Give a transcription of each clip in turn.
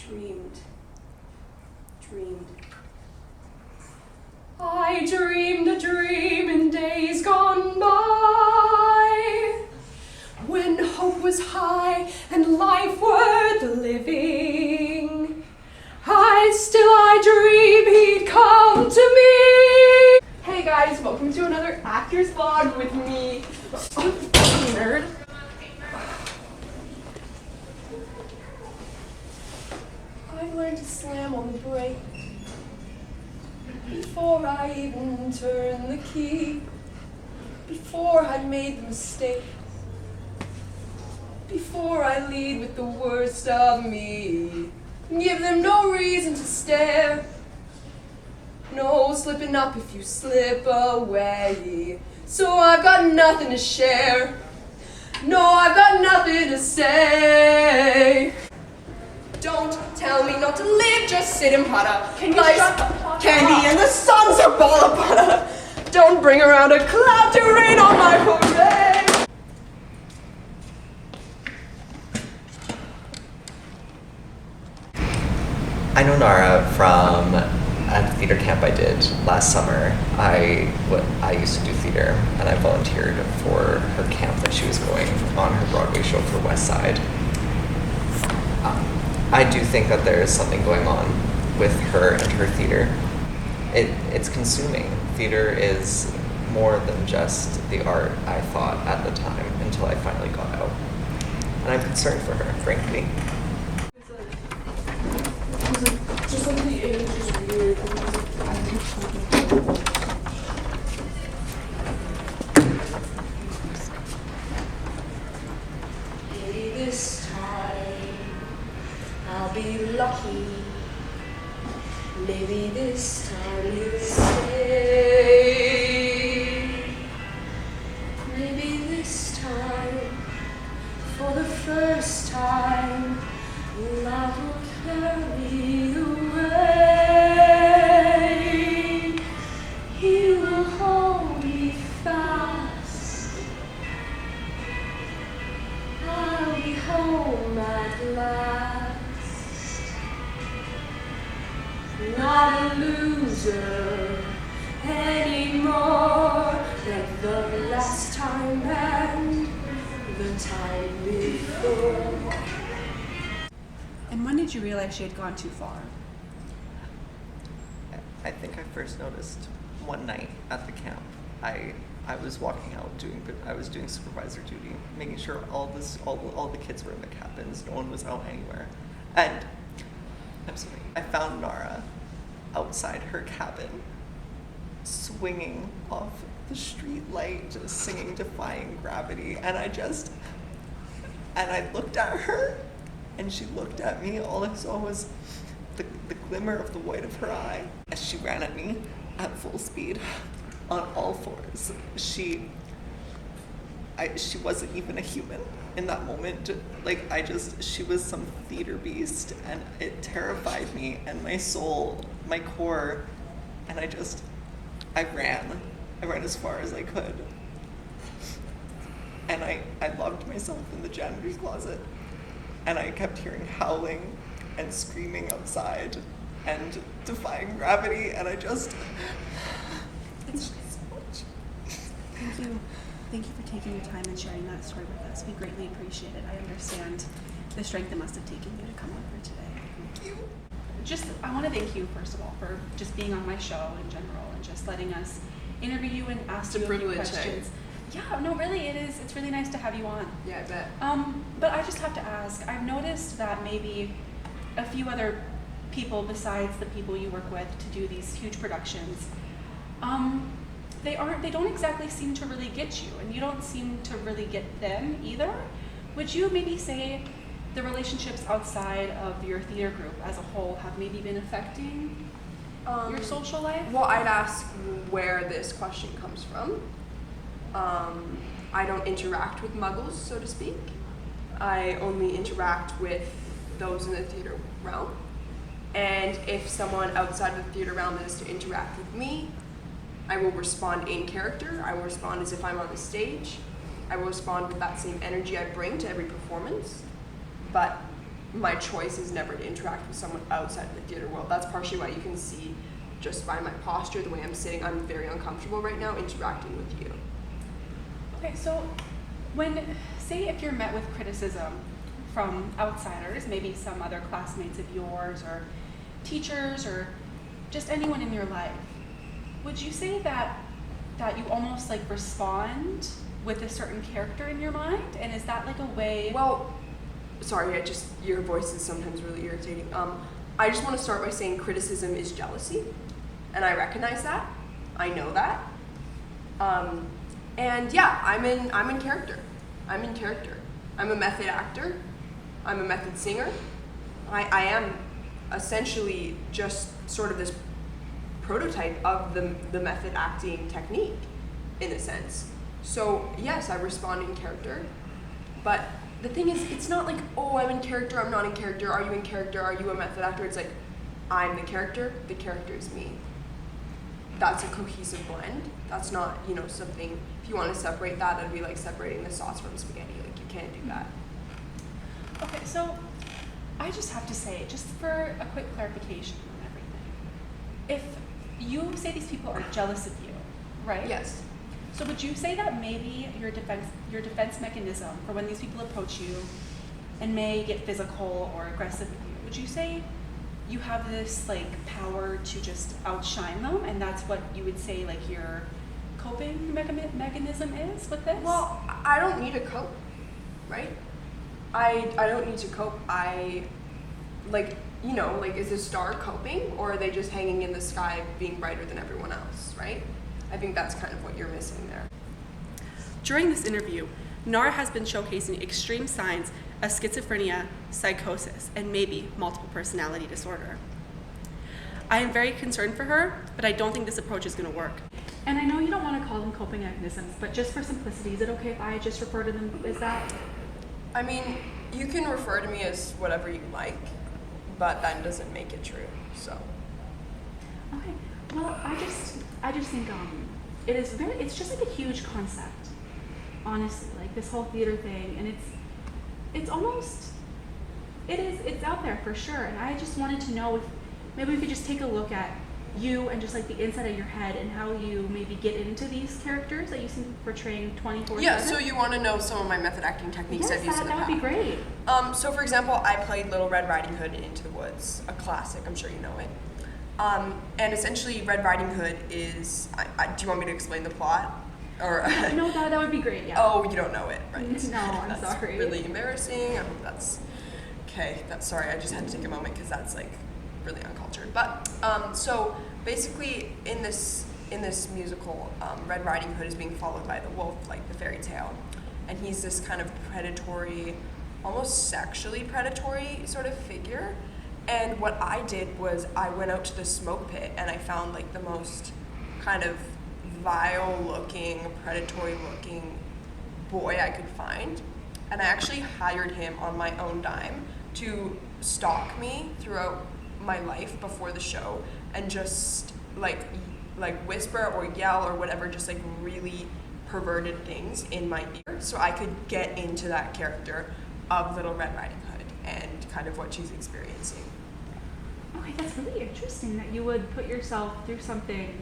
dreamed. I dreamed a dream in days gone by, when hope was high and life worth living. I dream he'd come to me. Hey guys, welcome to another Actors Vlog with me. Nerd. I learned to slam on the brake before I even turned the key, before I made the mistake, before I lead with the worst of me. Give them no reason to stare, no slipping up if you slip away. So I've got nothing to share, no, I've got nothing to say. Don't tell me not to live, just sit and putter. Can you Life's shut the fuck candy up? and the sun's a ball of butter. Don't bring around a cloud to rain on my parade. I know Nara from a theater camp I did last summer. I used to do theater, and I volunteered for her camp that she was going on her Broadway show for West Side. I do think that there is something going on with her and her theater. It's consuming. Theater is more than just the art, I thought at the time, until I finally got out. And I'm concerned for her, frankly. Just like the age is weird. Maybe this time I'll be lucky. Maybe this time you'll stay. Maybe this time, for the first time, love will carry away. He will hold me fast. I'll be home at last. Not a loser anymore, like the last time and the time before. And when did you realize she had gone too far? I think I first noticed one night at the camp. I was walking out I was doing supervisor duty, making sure all the kids were in the cabins, no one was out anywhere. And I found Nara outside her cabin, swinging off the street light, just singing Defying Gravity, and I looked at her, and she looked at me. All I saw was the glimmer of the white of her eye as she ran at me at full speed on all fours. She wasn't even a human in that moment. She was some theater beast, and it terrified me and my soul, my core, and I ran as far as I could. And I locked myself in the janitor's closet, and I kept hearing howling and screaming outside and defying gravity, and it's just so much. Thank you for taking your time and sharing that story with us. We greatly appreciate it. I understand the strength it must have taken you to come on here today. Thank you. I want to thank you, first of all, for just being on my show in general and just letting us interview you and ask you a few questions. Yeah, no, really, it is. It's really nice to have you on. Yeah, I bet. But I just have to ask, I've noticed that maybe a few other people besides the people you work with to do these huge productions, they don't exactly seem to really get you, and you don't seem to really get them either. Would you maybe say the relationships outside of your theater group as a whole have maybe been affecting your social life? Well, I'd ask where this question comes from. I don't interact with muggles, so to speak. I only interact with those in the theater realm. And if someone outside of the theater realm is to interact with me, I will respond in character. I will respond as if I'm on the stage. I will respond with that same energy I bring to every performance. But my choice is never to interact with someone outside of the theater world. That's partially why you can see just by my posture, the way I'm sitting, I'm very uncomfortable right now interacting with you. Okay, so say if you're met with criticism from outsiders, maybe some other classmates of yours or teachers or just anyone in your life, would you say that you almost like respond with a certain character in your mind? And is that like a way? Well, sorry, your voice is sometimes really irritating. I just want to start by saying criticism is jealousy, and I recognize that. I know that. And yeah, I'm in character. I'm in character. I'm a method actor. I'm a method singer. I am essentially just sort of this prototype of the method acting technique, in a sense. So yes, I respond in character, but the thing is, it's not like, oh, I'm in character, I'm not in character, are you in character, are you a method actor? It's like, I'm the character is me. That's a cohesive blend. That's not, something, if you want to separate that, that'd be like separating the sauce from spaghetti. Like, you can't do that. Okay, so I just have to say, just for a quick clarification on everything, if you say these people are jealous of you, right? Yes. So would you say that maybe your defense mechanism for when these people approach you and may get physical or aggressive with you, would you say you have this like power to just outshine them, and that's what you would say like your coping mechanism is with this? Well, I don't need to cope, right? I don't need to cope. Is a star coping, or are they just hanging in the sky being brighter than everyone else, right? I think that's kind of what you're missing there. During this interview, Nara has been showcasing extreme signs of schizophrenia, psychosis, and maybe multiple personality disorder. I am very concerned for her, but I don't think this approach is going to work. And I know you don't want to call them coping mechanisms, but just for simplicity, is it okay if I just refer to them as that? I mean, you can refer to me as whatever you like, but that doesn't make it true, so. Okay, well, I just think it's just like a huge concept, honestly, like this whole theater thing, and it's out there for sure, and I just wanted to know if maybe we could just take a look at you and just like the inside of your head and how you maybe get into these characters that you seem to be portraying 24/7. Yeah, so you want to know some of my method acting techniques I've used in the that past? would be great. So for example, I played Little Red Riding Hood in Into the Woods, a classic, I'm sure you know it. And essentially Red Riding Hood is, do you want me to explain the plot? Or No, that would be great, yeah. Oh, you don't know it, right? No, I'm sorry. That's really embarrassing. I hope that's okay. Sorry, I just had to take a moment because that's like really uncultured. But so basically in this musical, Red Riding Hood is being followed by the wolf, like the fairy tale, and he's this kind of predatory, almost sexually predatory sort of figure. And what I did was I went out to the smoke pit and I found like the most kind of vile-looking, predatory-looking boy I could find, and I actually hired him on my own dime to stalk me throughout my life before the show and just like whisper or yell or whatever, just like really perverted things in my ear so I could get into that character of Little Red Riding Hood and kind of what she's experiencing. Okay, that's really interesting that you would put yourself through something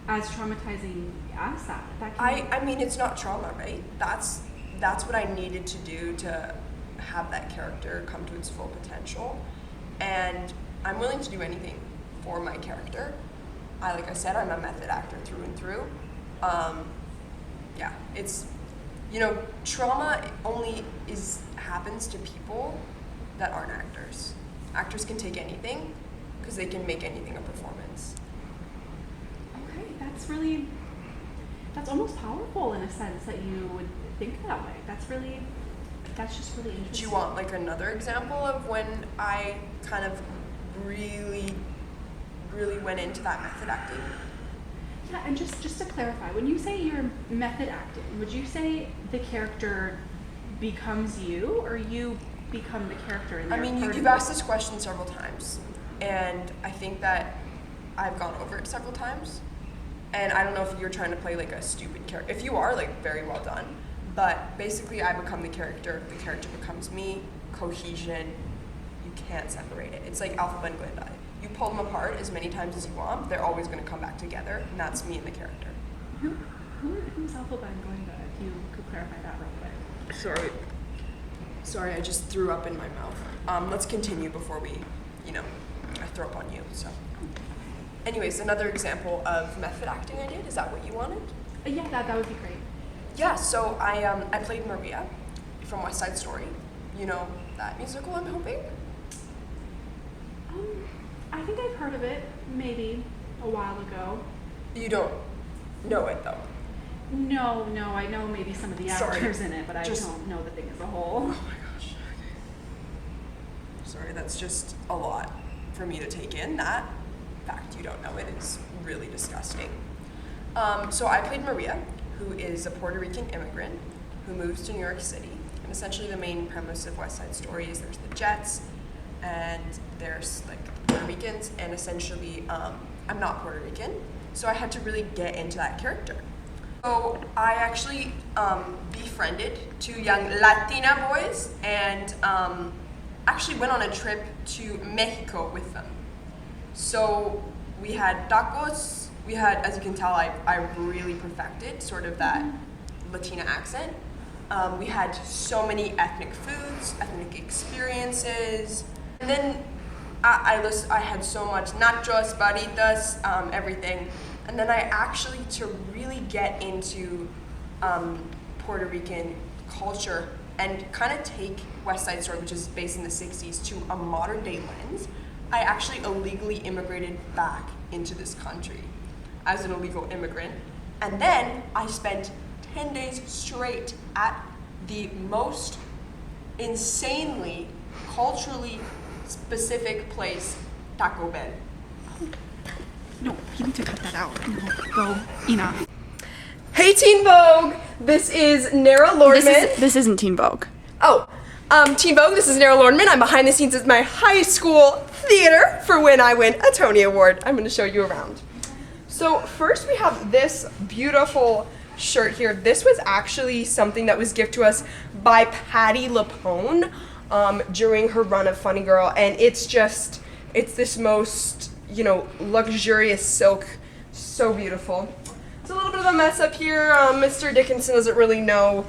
as traumatizing as that. I mean, it's not trauma, right? That's what I needed to do to have that character come to its full potential, and I'm willing to do anything for my character. Like I said, I'm a method actor through and through. It's trauma only happens to people that aren't actors. Actors can take anything because they can make anything a performance. That's almost powerful in a sense that you would think that way. That's just really interesting. Do you want like another example of when I kind of really, really went into that method acting? Yeah, and just to clarify, when you say you're method acting, would you say the character becomes you, or you become the character in there? I mean, you've asked this question several times, and I think that I've gone over it several times. And I don't know if you're trying to play like a stupid character. If you are, like, very well done. But basically, I become the character becomes me, cohesion, You can't separate it. It's like alpha and Glinda. You pull them apart as many times as you want, they're always going to come back together, and that's me and the character. Who's Alpha and Glinda? If you could clarify that real quick. Sorry, I just threw up in my mouth. Let's continue before we, I throw up on you, so. Anyways, another example of method acting I did. Is that what you wanted? Yeah, that would be great. Yeah, so I played Maria from West Side Story. You know that musical, I'm hoping? I think I've heard of it, maybe a while ago. You don't know it, though. No, I know maybe some of the Sorry. actors in it, but I don't know the thing as a whole. Oh my gosh. Okay. Sorry, that's just a lot for me to take in. That fact you don't know it is really disgusting. So I played Maria, who is a Puerto Rican immigrant who moves to New York City. And essentially the main premise of West Side Story is there's the Jets and there's like Puerto Ricans, and essentially I'm not Puerto Rican, so I had to really get into that character. So I actually befriended two young Latina boys and actually went on a trip to Mexico with them. So we had tacos, we had, as you can tell, I really perfected sort of that Latina accent. We had so many ethnic foods, ethnic experiences, and then I had so much nachos, burritos, everything. And then I actually, to really get into Puerto Rican culture and kind of take West Side Story, which is based in the 60s, to a modern day lens, I actually illegally immigrated back into this country as an illegal immigrant. And then I spent 10 days straight at the most insanely culturally specific place, Taco Bell. No, you need to cut that out. No, go. Enough. Hey Teen Vogue! This is Nara Lordman. This isn't Teen Vogue. Oh, Teen Vogue, this is Nara Lordman. I'm behind the scenes at my high school theater for when I win a Tony Award. I'm going to show you around. So first we have this beautiful shirt here. This was actually something that was gifted to us by Patti LuPone during her run of Funny Girl, and it's this most, luxurious silk, so beautiful. It's a little bit of a mess up here. Mr. Dickinson doesn't really know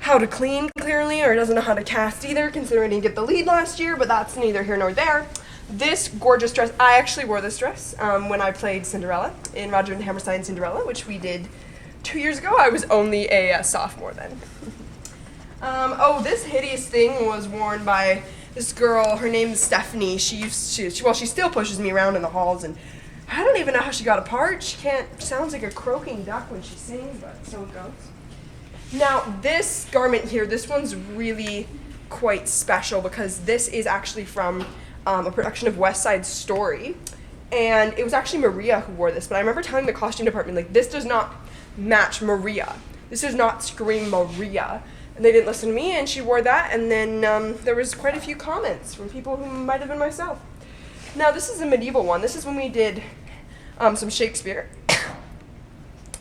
how to clean, clearly, or doesn't know how to cast either, considering he didn't get the lead last year, but that's neither here nor there. This gorgeous dress, I actually wore this dress when I played Cinderella in Roger and Hammerstein's Cinderella, which we did 2 years ago. I was only a sophomore then. This hideous thing was worn by this girl. Her name is Stephanie. She still pushes me around in the halls, and I don't even know how she got a part. Sounds like a croaking duck when she sings, but so it goes. Now, this garment here, this one's really quite special because this is actually from a production of West Side Story, and it was actually Maria who wore this, but I remember telling the costume department, this does not match Maria. This does not scream Maria. And they didn't listen to me, and she wore that, and then there was quite a few comments from people who might have been myself. Now, this is a medieval one. This is when we did some Shakespeare.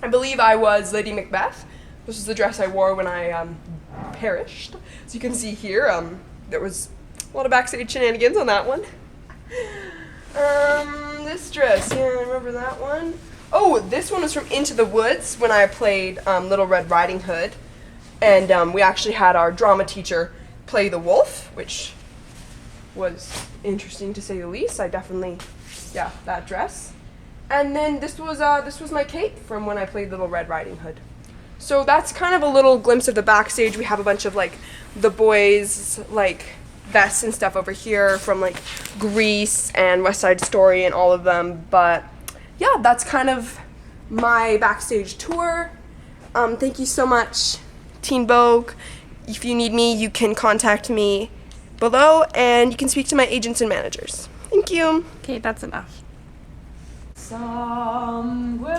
I believe I was Lady Macbeth. This is the dress I wore when I perished. So you can see here, there was a lot of backstage shenanigans on that one. This dress, yeah, I remember that one. Oh, this one was from Into the Woods when I played Little Red Riding Hood. And we actually had our drama teacher play the wolf, which was interesting to say the least. I definitely, that dress. And then this was my cape from when I played Little Red Riding Hood. So that's kind of a little glimpse of the backstage. We have a bunch of the boys vests and stuff over here from Grease and West Side Story and all of them. But yeah, that's kind of my backstage tour. Thank you so much, Teen Vogue. If you need me, you can contact me below, and you can speak to my agents and managers. Thank you. Okay, that's enough. Somewhere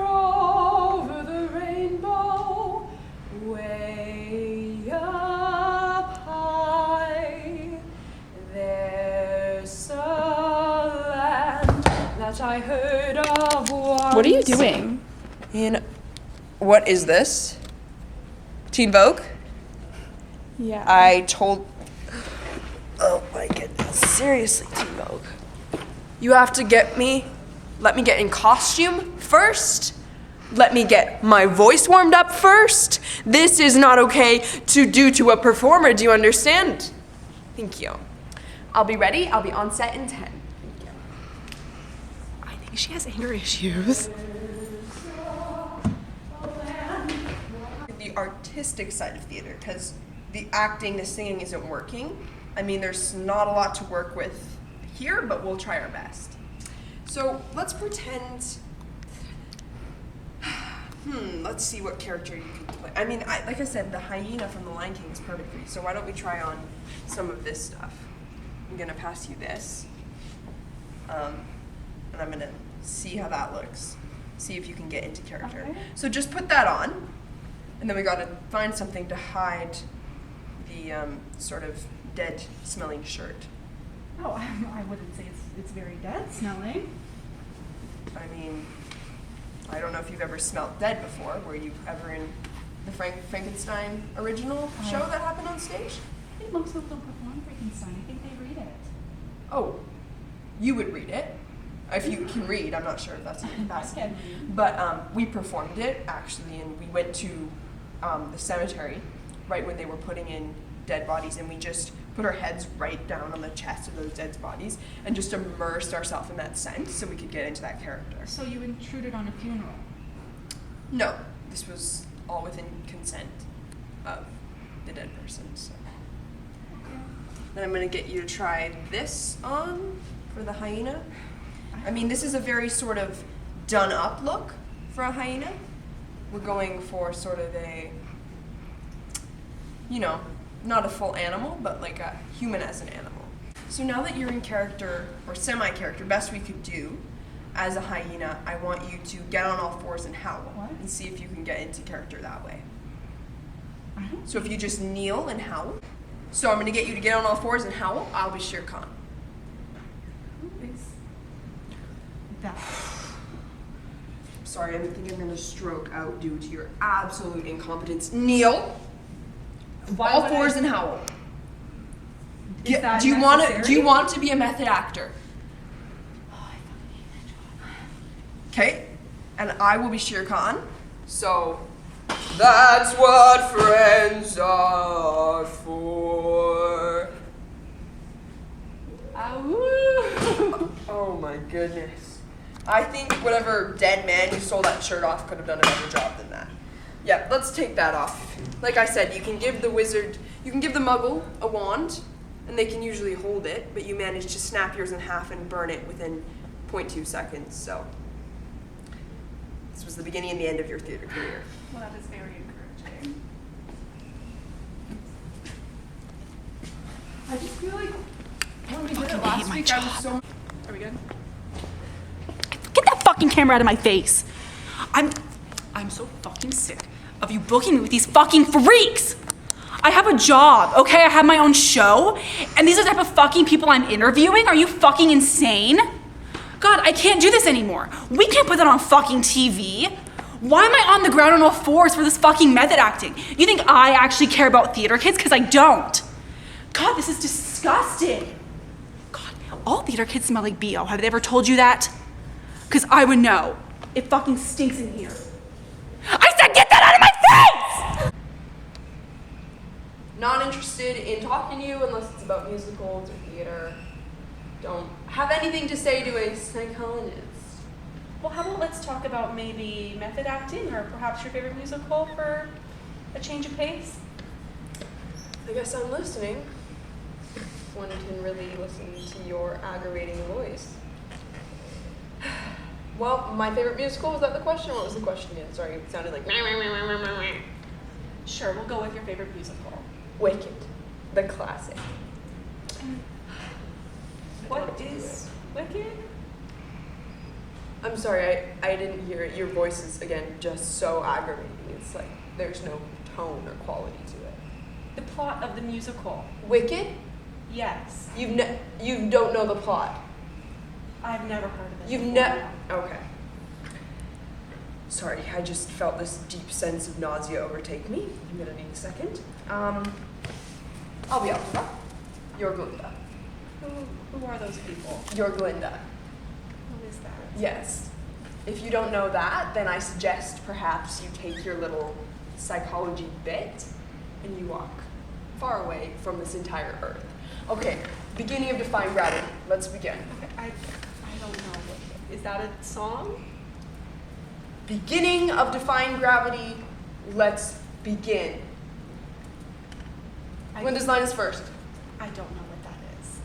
over the rainbow, way up high, there's a land that I heard of once. What are you doing? What is this? Teen Vogue? Yeah. Oh my seriously, Teen Vogue. You have to let me get in costume first. Let me get my voice warmed up first. This is not okay to do to a performer, do you understand? Thank you. I'll be ready, I'll be on set in 10. Thank you. I think she has anger issues. The artistic side of theater, because the acting, the singing isn't working. I mean, there's not a lot to work with here, but we'll try our best. So let's pretend, let's see what character you can play. I mean, like I said, the hyena from The Lion King is perfect for you, so why don't we try on some of this stuff. I'm gonna pass you this, and I'm gonna see how that looks, see if you can get into character. Okay. So just put that on, and then we gotta find something to hide the sort of dead smelling shirt. Oh, I wouldn't say it's very dead smelling. I mean, I don't know if you've ever smelled dead before. Were you ever in the Frankenstein original show that happened on stage? I think most of them perform Frankenstein. I think they read it. Oh, you would read it. If you can read, I'm not sure if that's your capacity. I can read. But we performed it, actually, and we went to the cemetery right when they were putting in dead bodies, and we just put our heads right down on the chest of those dead bodies and just immersed ourselves in that scent so we could get into that character. So you intruded on a funeral. No, this was all within consent of the dead person. So. Then I'm going to get you to try this on for the hyena. I mean, this is a very sort of done up look for a hyena. We're going for sort of a, you know, not a full animal, but like a human as an animal. So now that you're in character, or semi-character, best we could do, as a hyena, I want you to get on all fours and howl. What? And see if you can get into character that way. I don't So if you just kneel and howl. So I'm gonna get you to get on all fours and howl. I'll be Shere Khan. Who is that? Sorry, I think I'm gonna stroke out due to your absolute incompetence. Kneel. Why All would fours I- and howl. Is that Do you want to? necessary? Do you want to be a method actor? Oh, I fucking hate that job. Okay, and I will be Shere Khan. So that's what friends are for. Oh my goodness. I think whatever dead man who stole that shirt off could have done a better job than that. Yeah, let's take that off. Like I said, you can give the muggle a wand, and they can usually hold it, but you manage to snap yours in half and burn it within 0.2 seconds, so. This was the beginning and the end of your theater career. Well, that is very encouraging. I just feel like when we did fucking it last hate my week, I was job. so. Are we good? Get that fucking camera out of my face. I'm so fucking sick of you booking me with these fucking freaks. I have a job, okay? I have my own show, and these are the type of fucking people I'm interviewing? Are you fucking insane? God, I can't do this anymore. We can't put that on fucking TV. Why am I on the ground on all fours for this fucking method acting? You think I actually care about theater kids? Because I don't. God, this is disgusting. God, all theater kids smell like BO. Have they ever told you that? Because I would know. It fucking stinks in here. I said get that out of my face! Not interested in talking to you unless it's about musicals or theater. Don't have anything to say to a psychologist. Well, how about let's talk about maybe method acting or perhaps your favorite musical for a change of pace? I guess I'm listening. One can really listen to your aggravating voice. Well, my favorite musical, was that the question? What was the question again? Sorry, it sounded like Sure, we'll go with your favorite musical. Wicked, the classic. What is Wicked? I'm sorry, I didn't hear it. Your voice is, again, just so aggravating. It's like there's no tone or quality to it. The plot of the musical. Wicked? Yes. You don't know the plot. I've never heard of it. You've before. never. Okay. Sorry, I just felt this deep sense of nausea overtake me. I'm gonna need a second. I'll be Alpha. You're Glinda. Who are those people? You're Glinda. Who is that? Yes. If you don't know that, then I suggest perhaps you take your little psychology bit and you walk far away from this entire earth. Okay, beginning of Defying Gravity. Let's begin. Okay, I don't know. Is that a song? Beginning of Defying Gravity. Let's begin. Glinda's line is first. I don't know what that is.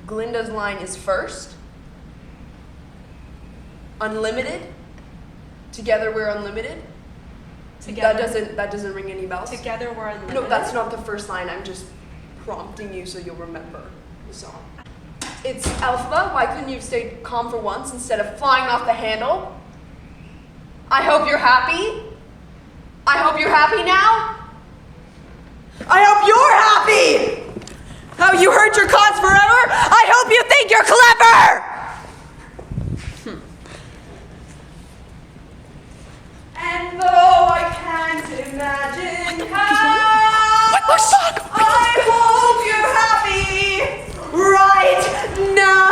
Glinda's line is first. Unlimited. Together we're unlimited. Together. That doesn't ring any bells. Together we're unlimited. No, that's not the first line. I'm just prompting you so you'll remember the song. It's Alpha. Why couldn't you have stayed calm for once instead of flying off the handle? I hope you're happy. I hope you're happy now. I hope you're happy. How you hurt your cause forever? I hope you think you're clever. And though I can't imagine how, I hope you're happy right now.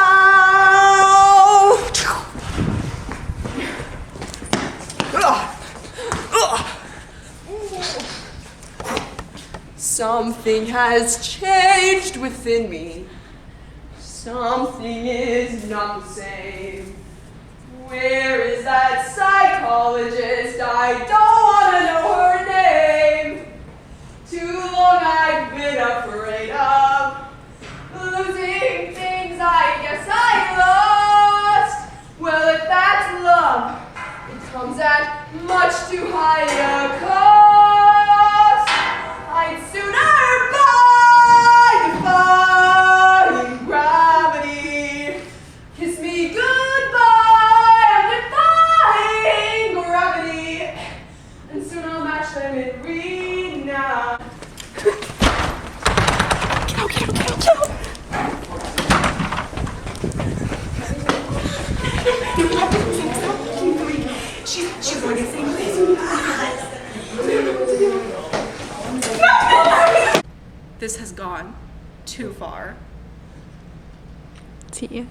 Something has changed within me. Something is not the same. Where is that psychologist? I don't want to know her name. Too long I've been afraid of losing things I guess I lost. Well, if that's love, it comes at much too high a cost. I'd sooner buy defying gravity. Kiss me goodbye, defying gravity. And soon I'll match them in renown. Get out. She's going to sing this. This has gone too far. Tea.